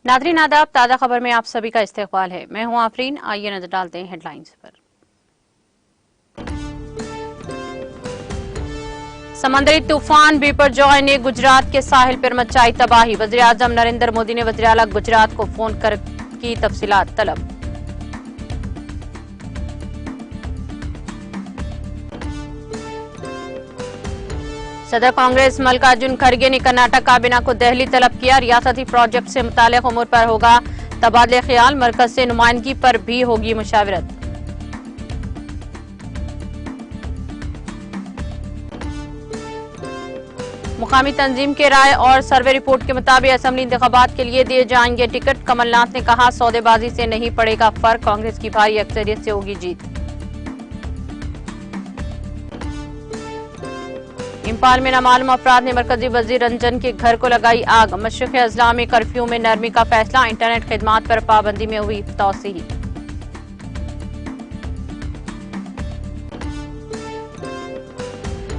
Nadreen आदाब, ताज़ा खबर में आप सभी का इस्तकबाल है। मैं हूं आफरीन। आइए नजर डालते हैं हेडलाइंस पर। समंदरी तूफान बिपरजॉय ने गुजरात के साहिल पर मचाई तबाही। वज़ीर आज़म नरेंद्र मोदी ने वज़ीर आला गुजरात को फोन कर की तफसीलात तलब। सदर कांग्रेस मल्लिकार्जुन खड़गे ने कर्नाटक काबीना को दिल्ली तलब किया। रियासती प्रोजेक्ट से मुताल्लिक़ उमूर पर होगा तबादले ख्याल, मरकज से नुमाइंदगी पर भी होगी मुशावरत। मुकामी तंजीम के राय और सर्वे रिपोर्ट के मुताबिक असेंबली इंतखाबात के लिए दिए जाएंगे टिकट। कमलनाथ ने कहा, सौदेबाजी से नहीं पड़ेगा फर्क, कांग्रेस की भारी अक्सरियत से होगी जीत। इम्फाल में नामालूम अफराद ने मरकजी वजीर रंजन के घर को लगाई आग। मशरिक़ अजला में कर्फ्यू में नरमी का फैसला, इंटरनेट खिदमात पर पाबंदी में हुई तौसीह।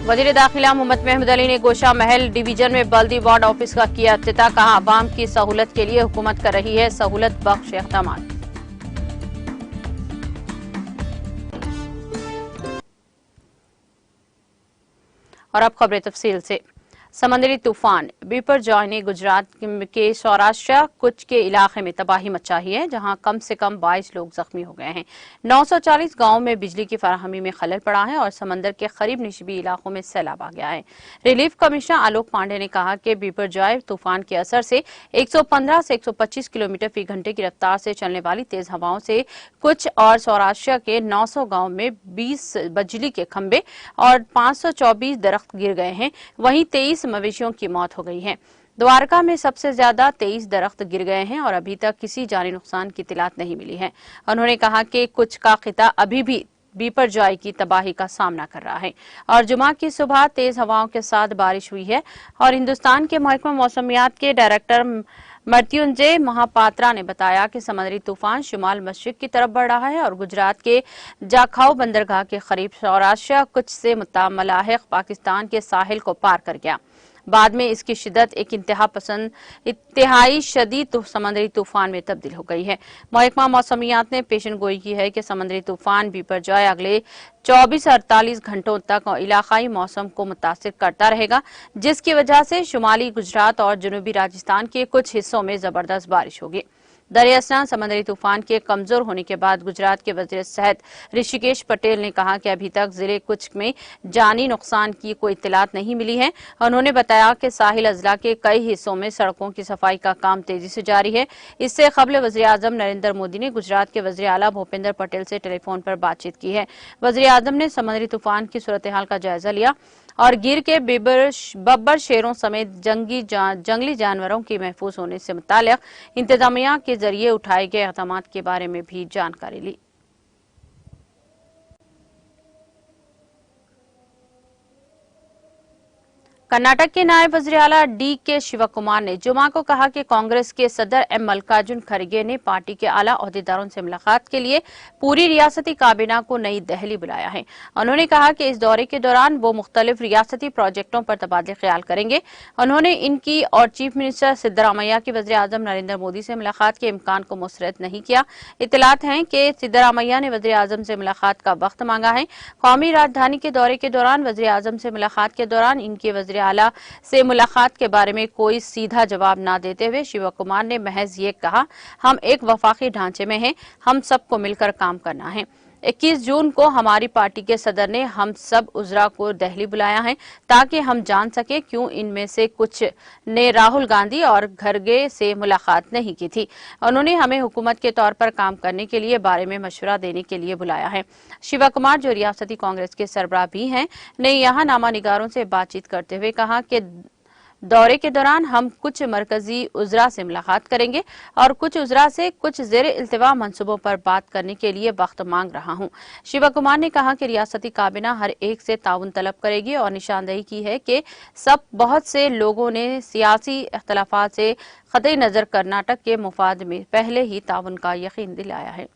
वजीर दाखिला मोहम्मद महमूद अली ने गोशा महल डिवीजन में बल्दी वार्ड ऑफिस का किया इफ्तिताह। कहा, अवाम की सहूलत के लिए हुकूमत कर रही है सहूलत बख्श इक़दाम। और अब खबरें तफसील से। समंदरी तूफान बिपरजॉय ने गुजरात के सौराष्ट्र कुछ के इलाके में तबाही मचाई है, जहां कम से कम 22 लोग जख्मी हो गए हैं। 940 गांवों में बिजली की फराहमी में खलल पड़ा है और समंदर के करीब निचली इलाकों में सैलाब आ गया है। रिलीफ कमिश्नर आलोक पांडे ने कहा कि बिपरजॉय तूफान के असर से 115 से 125 किलोमीटर फी घंटे की रफ्तार से चलने वाली तेज हवाओं से कुछ और सौराष्ट्र के 900 गाँव में 20 बिजली के खंभे और 524 दरख्त गिर गए हैं। वहीं 23 मवेशियों की मौत हो गई है। द्वारका में सबसे ज्यादा 23 दरख्त गिर गए हैं और अभी तक किसी जानी नुकसान की इत्तलात नहीं मिली है। उन्होंने कहा कि कुछ का खिता अभी भी बिपरजॉय की तबाही का सामना कर रहा है और जुमा की सुबह तेज हवाओं के साथ बारिश हुई है। और हिंदुस्तान के महकमा मौसमियात के डायरेक्टर मृत्युंजय महापात्रा ने बताया कि समंदरी तूफान शुमाल मशरिक की तरफ बढ़ रहा है और गुजरात के जाखाऊ बंदरगाह के करीब सौराष्ट्र कुछ से मुतामलाहिक पाकिस्तान के साहिल को पार कर गया। बाद में इसकी शिद्दत एक इंतहाई शदीद समंदरी तूफान में तब्दील हो गई है। महकमा मौसमियात ने पेशन गोई की है कि समंदरी तूफान बिपरजॉय अगले 24-48 घंटों तक इलाकाई मौसम को मुतासिर करता रहेगा, जिसकी वजह से शुमाली गुजरात और जनूबी राजस्थान के कुछ हिस्सों में जबरदस्त बारिश होगी। दरियास्तान समंदरी तूफान के कमजोर होने के बाद गुजरात के वजीर सेहत ऋषिकेश पटेल ने कहा कि अभी तक जिले कुछ में जानी नुकसान की कोई इत्तलात नहीं मिली है। उन्होंने बताया कि साहिल अजला के कई हिस्सों में सड़कों की सफाई का काम तेजी से जारी है। इससे कबल वजीर आजम नरेंद्र मोदी ने गुजरात के वजीर आला भूपेंद्र पटेल से टेलीफोन पर बातचीत की है। वजीर आजम ने समंदरी तूफान की सूरत हाल का जायजा लिया और गिर के बब्बर शेरों समेत जंगली जानवरों की महफूज होने से मुताल्लिक इंतजामिया के जरिए उठाए गए इक़दाम के बारे में भी जानकारी ली। कर्नाटक के नायब वज़ीर आला डी.के. शिवकुमार ने जुमा को कहा कि कांग्रेस के सदर एम मल्लिकार्जुन खड़गे ने पार्टी के आला ओहदेदारों से मुलाकात के लिए पूरी रियासती काबीना को नई दिल्ली बुलाया है। उन्होंने कहा कि इस दौरे के दौरान वो मुख्तलिफ रियासती प्रोजेक्टों पर तबादले ख्याल करेंगे। उन्होंने इनकी और चीफ मिनिस्टर सिद्धरामैया के वज़ीर आज़म नरेंद्र मोदी से मुलाकात के इम्कान को मुस्तरद नहीं किया। इत्तलात हैं कि सिद्धरामैया ने वज़ीर आज़म से मुलाकात का वक्त मांगा है। कौमी राजधानी के दौरे के दौरान वज़ीर आज़म से मुलाकात के दौरान इनके वज़ीर आला से मुलाकात के बारे में कोई सीधा जवाब न देते हुए शिव कुमार ने महज ये कहा, हम एक वफाकी ढांचे में हैं, हम सबको मिलकर काम करना है। 21 जून को हमारी पार्टी के सदर ने हम सब उजरा को दिल्ली बुलाया है ताकि हम जान सके क्यों इनमें से कुछ ने राहुल गांधी और खड़गे से मुलाकात नहीं की थी। उन्होंने हमें हुकूमत के तौर पर काम करने के लिए बारे में मशवरा देने के लिए बुलाया है। शिवा कुमार, जो रियासती कांग्रेस के सरबराह भी हैं, ने यहाँ नामा निगारों से बातचीत करते हुए कहा कि दौरे के दौरान हम कुछ मरकजी उजरा से मुलाकात करेंगे और कुछ उजरा से कुछ जेर इल्तिवा मंसूबों पर बात करने के लिए वक्त मांग रहा हूं। शिवा कुमार ने कहा कि रियासती काबीना हर एक से ताउन तलब करेगी और निशानदेही की है कि बहुत से लोगों ने सियासी इख्तलाफात से कतई नजर कर्नाटक के मुफाद में पहले ही ताउन का यकीन दिलाया है।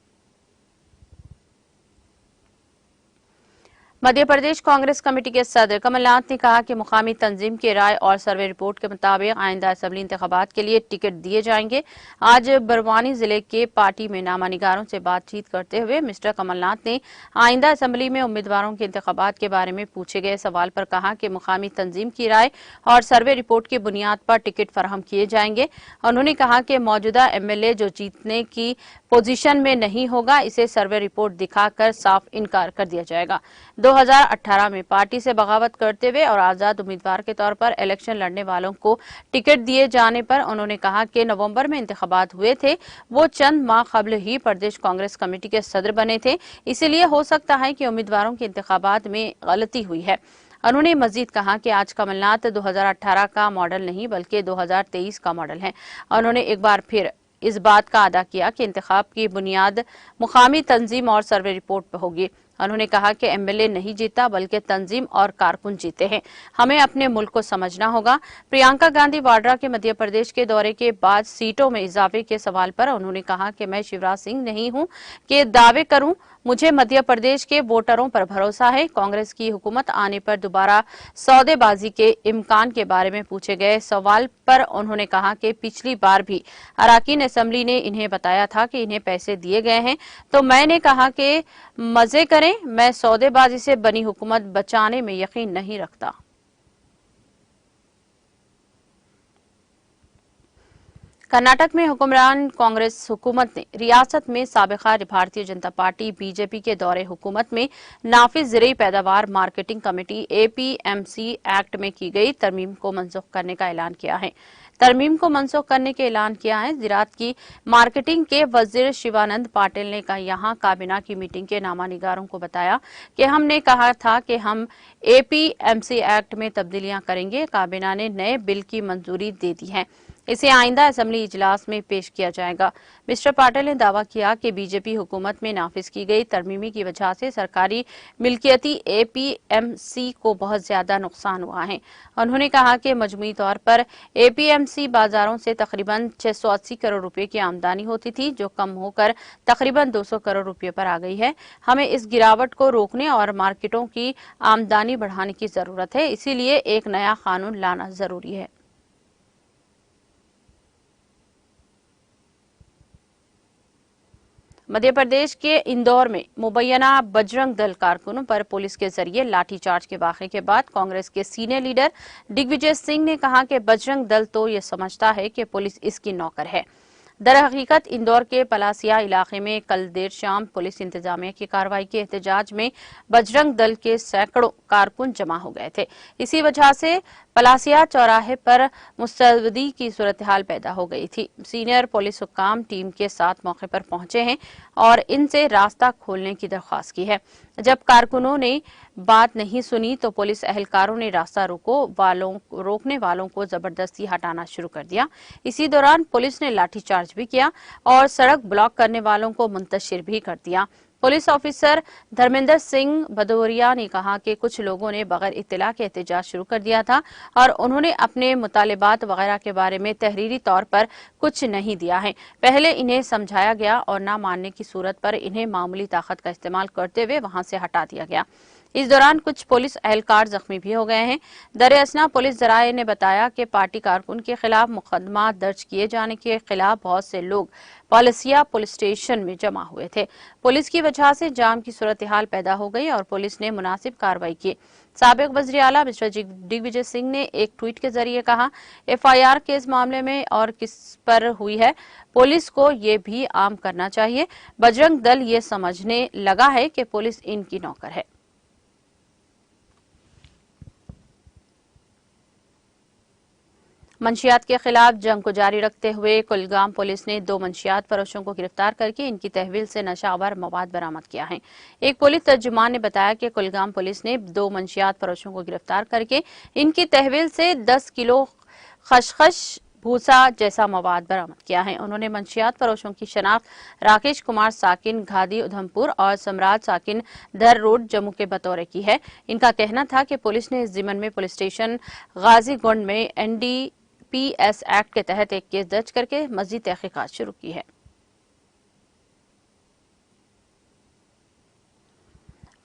मध्य प्रदेश कांग्रेस कमेटी के सदर कमलनाथ ने कहा कि मुकामी तंजीम की राय और सर्वे रिपोर्ट के मुताबिक आइंदा असेंबली इंतखाबात के लिए टिकट दिए जाएंगे। आज बरवानी जिले के पार्टी में नामानिगारों से बातचीत करते हुए मिस्टर कमलनाथ ने आइंदा असेंबली में उम्मीदवारों के इंतखाबात के बारे में पूछे गए सवाल पर कहा कि मुकामी तंजीम की राय और सर्वे रिपोर्ट की बुनियाद पर टिकट फराहम किए जाएंगे। उन्होंने कहा कि मौजूदा एमएलए जो जीतने की पोजीशन में नहीं होगा, इसे सर्वे रिपोर्ट दिखाकर साफ इनकार कर दिया जाएगा। 2018 में पार्टी से बगावत करते हुए और आजाद उम्मीदवार के तौर पर इलेक्शन लड़ने वालों को टिकट दिए जाने पर उन्होंने कहा कि नवंबर में इंतखाबात हुए थे, वो चंद माह कबल ही प्रदेश कांग्रेस कमेटी के सदर बने थे, इसलिए हो सकता है कि उम्मीदवारों के इंतखाबात में गलती हुई है। उन्होंने मजीद कहा कि आज कमलनाथ 2018 का मॉडल नहीं बल्कि 2023 का मॉडल है। उन्होंने एक बार फिर इस बात का अदा किया कि इंतखाब की बुनियाद मुकामी तंजीम और सर्वे रिपोर्ट पर होगी। उन्होंने कहा कि एमएलए नहीं जीता बल्कि तंजीम और कारकुन जीते हैं। हमें अपने मुल्क को समझना होगा। प्रियंका गांधी वाड्रा के मध्य प्रदेश के दौरे के बाद सीटों में इजाफे के सवाल पर उन्होंने कहा कि मैं शिवराज सिंह नहीं हूं कि दावे करूं। मुझे मध्य प्रदेश के वोटरों पर भरोसा है। कांग्रेस की हुकूमत आने पर दोबारा सौदेबाजी के इम्कान के बारे में पूछे गए सवाल पर उन्होंने कहा कि पिछली बार भी अराकीन असेंबली ने इन्हें बताया था कि इन्हें पैसे दिए गए हैं, तो मैंने कहा कि मजे करें, मैं सौदेबाजी से बनी हुकूमत बचाने में यकीन नहीं रखता। कर्नाटक में हुक्मरान कांग्रेस हुकूमत ने रियासत में साबिका भारतीय जनता पार्टी बीजेपी के दौरे हुकूमत में नाफिज ज़रूरी पैदावार मार्केटिंग कमेटी एपीएमसी एक्ट में की गई तरमीम को मनसूख करने का ऐलान किया है। तरमीम को मनसूख करने के ऐलान किया है। ज़राअत की मार्केटिंग के वजीर शिवानंद पाटिल ने यहां काबीना की मीटिंग के नामानिगारों को बताया कि हमने कहा था कि हम एपीएमसी एक्ट में तब्दीलियां करेंगे। काबीना ने नए बिल की मंजूरी दे दी है। इसे आइंदा असेंबली इजलास में पेश किया जाएगा। मिस्टर पाटिल ने दावा किया कि बीजेपी हुकूमत में नाफिज की गई तरमीमी की वजह से सरकारी मिल्कियती एपीएमसी को बहुत ज्यादा नुकसान हुआ है। उन्होंने कहा कि मजमूई तौर पर एपीएमसी बाजारों से तकरीबन 680 करोड़ रुपए की आमदनी होती थी, जो कम होकर तकरीबन 200 करोड़ रुपए पर आ गई है। हमें इस गिरावट को रोकने और मार्केटों की आमदनी बढ़ाने की जरूरत है, इसीलिए एक नया कानून लाना जरूरी है। मध्य प्रदेश के इंदौर में मुबैना बजरंग दल कारकुनों पर पुलिस के जरिए लाठीचार्ज के वाक़े के बाद कांग्रेस के सीनियर लीडर दिग्विजय सिंह ने कहा कि बजरंग दल तो ये समझता है कि पुलिस इसकी नौकर है। दरहकीकत इंदौर के पलासिया इलाके में कल देर शाम पुलिस इंतजामिया की कार्रवाई के एहतजाज में बजरंग दल के सैकड़ों कारकुन जमा हो गए थे। इसी वजह से पलासिया चौराहे पर मुस्तैदी की सूरत हाल पैदा हो गई थी। सीनियर पुलिस हुक्काम टीम के साथ मौके पर पहुंचे हैं और इनसे रास्ता खोलने की दरख्वास्त की है। जब कारकुनों ने बात नहीं सुनी तो पुलिस एहलकारों ने रास्ता रोकने वालों को जबरदस्ती हटाना शुरू कर दिया। इसी दौरान पुलिस ने लाठीचार्ज भी किया और सड़क ब्लॉक करने वालों को मुंतशिर भी कर दिया। पुलिस ऑफिसर धर्मेंद्र सिंह भदौरिया ने कहा कि कुछ लोगों ने बगैर इत्तला के एहतजाज शुरू कर दिया था और उन्होंने अपने मुतालिबात वगैरह के बारे में तहरीरी तौर पर कुछ नहीं दिया है। पहले इन्हें समझाया गया और न मानने की सूरत पर इन्हें मामूली ताकत का इस्तेमाल करते हुए वहां से हटा दिया गया। इस दौरान कुछ पुलिस एहलकार जख्मी भी हो गए हैं। दरअसल पुलिस जराये ने बताया कि पार्टी कारकुन के खिलाफ मुकदमा दर्ज किए जाने के खिलाफ बहुत से लोग पलासिया पुलिस स्टेशन में जमा हुए थे। पुलिस की वजह से जाम की सूरत हाल पैदा हो गई और पुलिस ने मुनासिब कार्रवाई की। साबिक वज़ीर आला मिस्टर दिग्विजय सिंह ने एक ट्वीट के जरिए कहा, एफआईआर किस मामले में और किस पर हुई है, पुलिस को ये भी आम करना चाहिए। बजरंग दल ये समझने लगा है कि पुलिस इनकी नौकर है। मंशियात के खिलाफ जंग को जारी रखते हुए कुलगाम पुलिस ने 2 मंशियात फरोशों को गिरफ्तार करके इनकी तहवील से नशावर मवाद बरामद किया है। एक पुलिस तर्जुमान ने बताया कि कुलगाम पुलिस ने 2 मंशियात फरोशों को गिरफ्तार करके इनकी तहवील से 10 किलो खशखश भूसा जैसा मवाद बरामद किया है। उन्होंने मंशियात फरोशों की शनाख्त राकेश कुमार साकिन घादी उधमपुर और सम्राट साकिन धर रोड जम्मू के बतौर की है। इनका कहना था कि पुलिस ने इस जिमन में पुलिस स्टेशन गाजीगुंड में NDPS एक्ट के तहत एक केस दर्ज करके मजीद तहकीकात शुरू की है।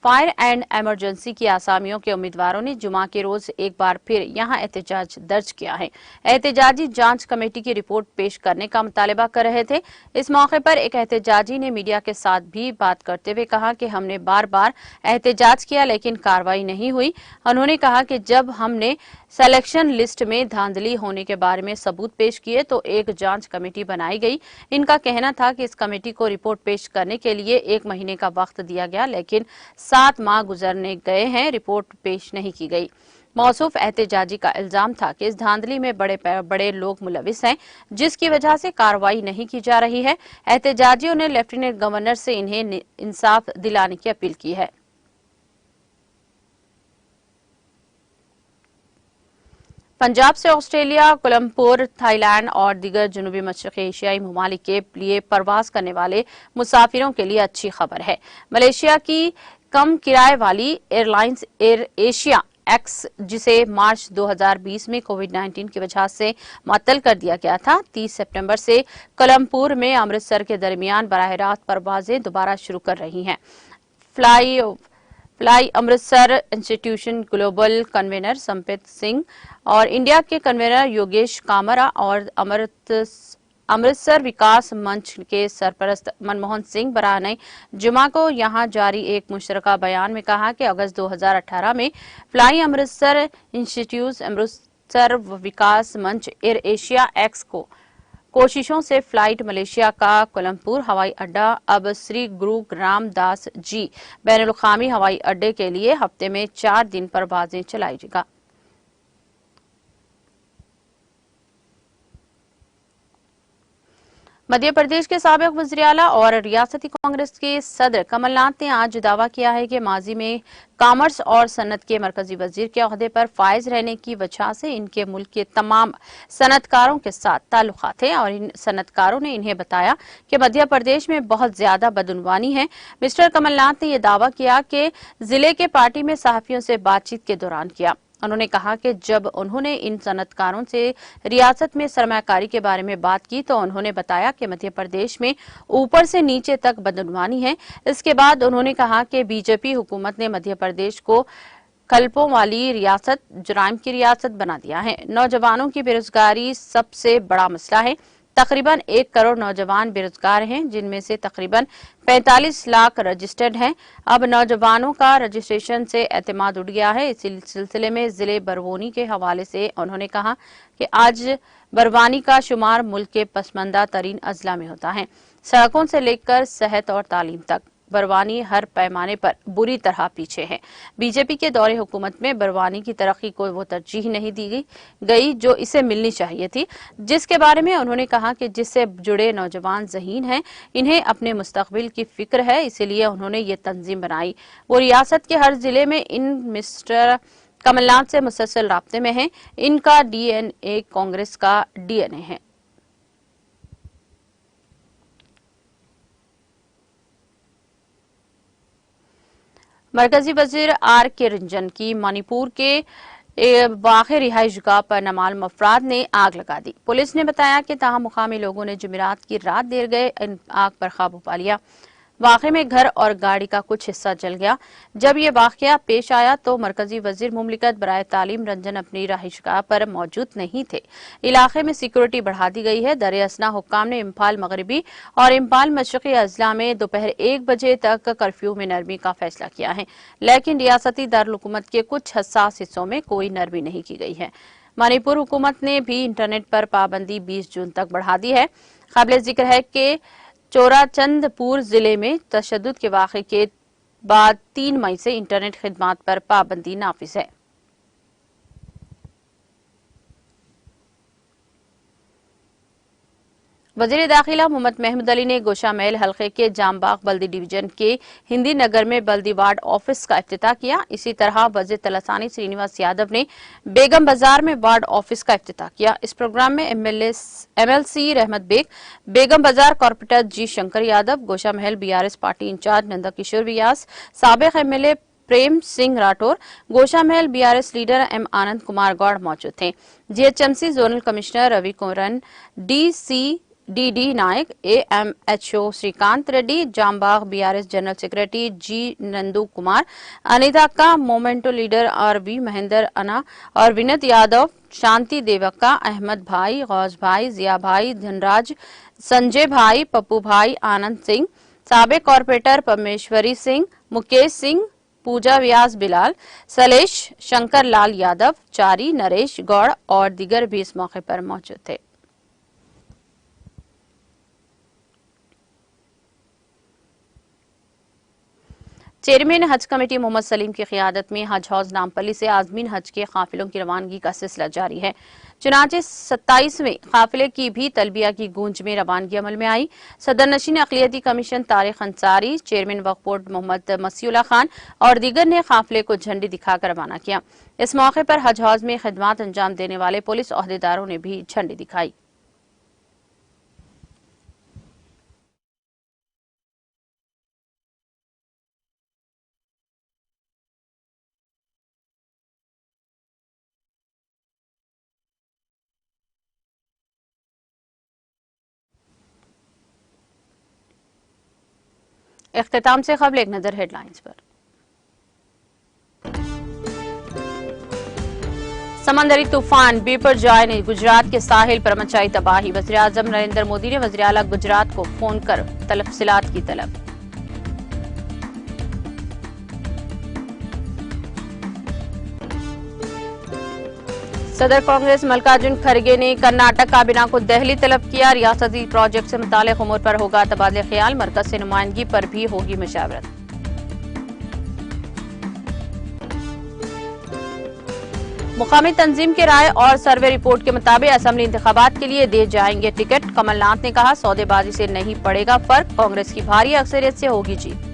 फायर एंड इमरजेंसी की आसामियों के उम्मीदवारों ने जुमा के रोज एक बार फिर यहां एहतजाज दर्ज किया है। एहतजाजी जांच कमेटी की रिपोर्ट पेश करने का मुतालबा कर रहे थे। इस मौके पर एक एहतजाजी ने मीडिया के साथ भी बात करते हुए कहा कि हमने बार बार एहतजाज किया लेकिन कार्रवाई नहीं हुई। उन्होंने कहा कि जब हमने सिलेक्शन लिस्ट में धांधली होने के बारे में सबूत पेश किए तो एक जांच कमेटी बनाई गई। इनका कहना था कि इस कमेटी को रिपोर्ट पेश करने के लिए 1 महीने का वक्त दिया गया, लेकिन 7 माह गुजरने गए हैं, रिपोर्ट पेश नहीं की गई। मौसूफ एहतजाजी का इल्जाम था कि इस धांधली में बड़े लोग मुलविस हैं, जिसकी वजह से कार्रवाई नहीं की जा रही है। एहतजाजियों ने लेफ्टिनेंट गवर्नर से इन्हें इंसाफ दिलाने की अपील की है। पंजाब से ऑस्ट्रेलिया, कोलंबोर, थाईलैंड और दीगर जनूबी मशरक़ी एशियाई ममालिक के लिए परवास करने वाले मुसाफिरों के लिए अच्छी खबर है। मलेशिया की कम किराए वाली एयरलाइंस एयर एशिया एक्स, जिसे मार्च 2020 में कोविड-19 की वजह से मुअत्तल कर दिया गया था, 30 सितंबर से कोलंबोर में अमृतसर के दरमियान बराह रास्त परवाजें दोबारा शुरू कर रही हैं। Fly Amritsar institution global convener Sampit Singh और इंडिया के कन्वीनर योगेश कामरा और अमृतसर विकास मंच के सरपरस्त मनमोहन सिंह बराह ने जुमा को यहां जारी एक मुश्तरका बयान में कहा कि अगस्त 2018 में फ्लाई अमृतसर इंस्टीट्यूट अमृतसर विकास मंच एयर एशिया एक्स को कोशिशों से फ्लाइट मलेशिया का कोलंबोर हवाई अड्डा अब श्री गुरु रामदास जी बैनुल-अक़वामी हवाई अड्डे के लिए हफ्ते में 4 दिन परवाजें चलाएगा। मध्य प्रदेश के साबिक वज़ीर आला और रियासती कांग्रेस के सदर कमलनाथ ने आज दावा किया है कि माजी में कॉमर्स और सनत के मरकजी वजीर के ओहदे पर फायज रहने की वजह से इनके मुल्क के तमाम सनतकारों के साथ ताल्लुकात हैं और इन सनतकारों ने इन्हें बताया कि मध्य प्रदेश में बहुत ज्यादा बदउनवानी है। मिस्टर कमलनाथ ने यह दावा किया कि जिले के पार्टी में सहाफियों से बातचीत के दौरान किया। उन्होंने कहा कि जब उन्होंने इन सनतकारों से रियासत में सरमायाकारी के बारे में बात की तो उन्होंने बताया कि मध्य प्रदेश में ऊपर से नीचे तक बदउनवानी है। इसके बाद उन्होंने कहा कि बीजेपी हुकूमत ने मध्य प्रदेश को कल्पों वाली रियासत, जुराइम की रियासत बना दिया है। नौजवानों की बेरोजगारी सबसे बड़ा मसला है। तकरीबन 1 करोड़ नौजवान बेरोजगार हैं, जिनमें से तकरीबन 45 लाख रजिस्टर्ड हैं। अब नौजवानों का रजिस्ट्रेशन से एतमाद उठ गया है। इसी सिलसिले में जिले बरवानी के हवाले से उन्होंने कहा कि आज बरवानी का शुमार मुल्क के पसमानदा तरीन अजला में होता है। सड़कों से लेकर सेहत और तालीम तक बरवानी हर पैमाने पर बुरी तरह पीछे है। बीजेपी के दौरे हुकूमत में बरवानी की तरक्की को वो तरजीह नहीं दी गई जो इसे मिलनी चाहिए थी, जिसके बारे में उन्होंने कहा कि जिससे जुड़े नौजवान ज़हीन हैं, इन्हें अपने मुस्तकबिल की फिक्र है, इसीलिए उन्होंने ये तंजीम बनाई। वो रियासत के हर जिले में इन मिस्टर कमलनाथ से मुसलसल राब्ते में हैं। इनका DNA कांग्रेस का DNA है। मरकजी वजीर R.K. रंजन की मणिपुर के वाक़े रिहाइशगाह पर नमालूम अफराद ने आग लगा दी। पुलिस ने बताया कि ताहम मुकामी लोगों ने जुमेरात की रात देर गए इन आग पर काबू पा लिया। वाक़े में घर और गाड़ी का कुछ हिस्सा जल गया। जब ये वाक़या पेश आया तो मरकजी वजीर मुमलिकत बराए तालीम रंजन अपनी रिहाइशगाह पर मौजूद नहीं थे। इलाके में सिक्योरिटी बढ़ा दी गई है। दर असना हुक्काम ने इम्फाल मगरबी और इम्फाल मशरक़ी अजला में दोपहर 1 बजे तक कर्फ्यू में नरमी का फैसला किया है, लेकिन रियासती दारुल-हुकूमत के कुछ हसास हिस्सों में कोई नरमी नहीं की गई है। मणिपुर हुकूमत ने भी इंटरनेट पर पाबंदी 20 जून तक बढ़ा दी है। काबिल जिक्र है कि चोराचंदपुर जिले में तशद्दुद के वाक़े के बाद 3 मई से इंटरनेट खिदमात पर पाबंदी नाफिज है। वज़ीर दाखिला मोहम्मद महमूद अली ने गोशा महल हल्के के जामबाग बल्दी डिवीजन के हिंदी नगर में बल्दी वार्ड ऑफिस का इफ्तिताह किया। इसी तरह वज़ीर तलसानी श्रीनिवास यादव ने बेगम बाजार में वार्ड ऑफिस का इफ्तिताह किया। इस प्रोग्राम में MLC रहमत बेग, बेगम बाजार corporator G. Shankar Yadav, Gosha Mahal BRS party incharge Nanda Kishore Vyas, साबिक MLA Prem Singh Rathore, Gosha Mahal BRS leader M. Anand Kumar Goud मौजूद थे। GHMC जोनल कमिश्नर रवि कोरन, DC D Nayak, AMHO Srikanth Reddy, Jambagh BRS general secretary G Nandu Kumar, Anita का momento leader RV Mahender Anna और विनत यादव, शांति देवक्का, अहमद भाई, गौस भाई, जिया भाई, धनराज, संजय भाई, पप्पू भाई, आनंद सिंह, साबिक कॉर्पोरेटर परमेश्वरी सिंह, मुकेश सिंह, पूजा व्यास बिलाल, सलेश, शंकर लाल यादव, चारी, नरेश गौड़ और दीगर भी इस मौके पर मौजूद थे। चेयरमैन हज कमेटी मोहम्मद सलीम की क़ियादत में हज हाउस नामपल्ली से आज़मीन हज के काफिलों की रवानगी का सिलसिला जारी है। चुनाचे 27वें काफिले की भी तलबिया की गूंज में रवानगी अमल में आई। सदर नशीन अक़लियती कमीशन तारिक अंसारी, चेयरमैन वक्फ बोर्ड मोहम्मद मसीउल्लाह खान और दीगर ने काफिले को झंडी दिखाकर रवाना किया। इस मौके पर हज हाउस में खिदमात अंजाम देने वाले पुलिस ओहदेदारों ने भी झंडी दिखाई। इख्तिताम से क़ब्ल एक नजर हेडलाइंस पर। समंदरी तूफान बिपरजॉय ने गुजरात के साहिल पर मचाई तबाही। वज़ीर आज़म नरेंद्र मोदी ने वज़ीर आला गुजरात को फोन कर तफसीलात की तलब। सदर कांग्रेस मल्लिकार्जुन खड़गे ने कर्नाटक काबीना को दहली तलब किया। रियासती प्रोजेक्ट से मुताल्लिक़ उमूर पर होगा तबादले ख्याल, मरकज से नुमाइंदगी पर भी होगी मशावरत। मुकामी तंजीम के राय और सर्वे रिपोर्ट के मुताबिक असेंबली इंतखाबात के लिए दिए जाएंगे टिकट। कमलनाथ ने कहा सौदेबाजी से नहीं पड़ेगा फर्क, कांग्रेस की भारी अक्सरियत से होगी जीत।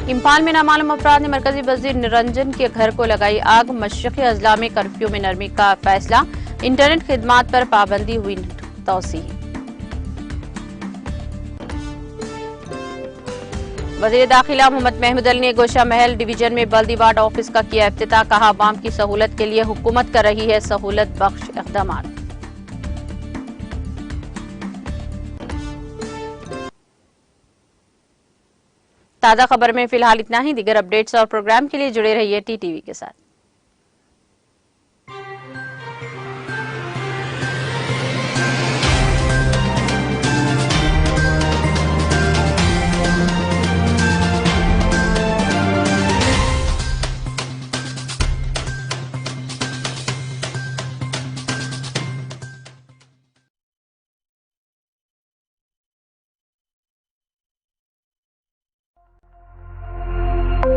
इम्फाल में नामालूम अफराद ने मरकजी वजीर निरंजन के घर को लगाई आग। मशरक़ी अजला में कर्फ्यू में नरमी का फैसला, इंटरनेट खिदमात पर पाबंदी हुई तौसीह। वज़ीर दाखिला मोहम्मद महमूद अली ने गोशा महल डिवीजन में बल्दी वार्ड ऑफिस का किया इफ्तिताह। कहा अवाम की सहूलत के लिए हुकूमत कर रही है सहूलत बख्श इक़दामात। ताज़ा खबर में फिलहाल इतना ही। दीगर अपडेट्स और प्रोग्राम के लिए जुड़े रहिए TTV के साथ।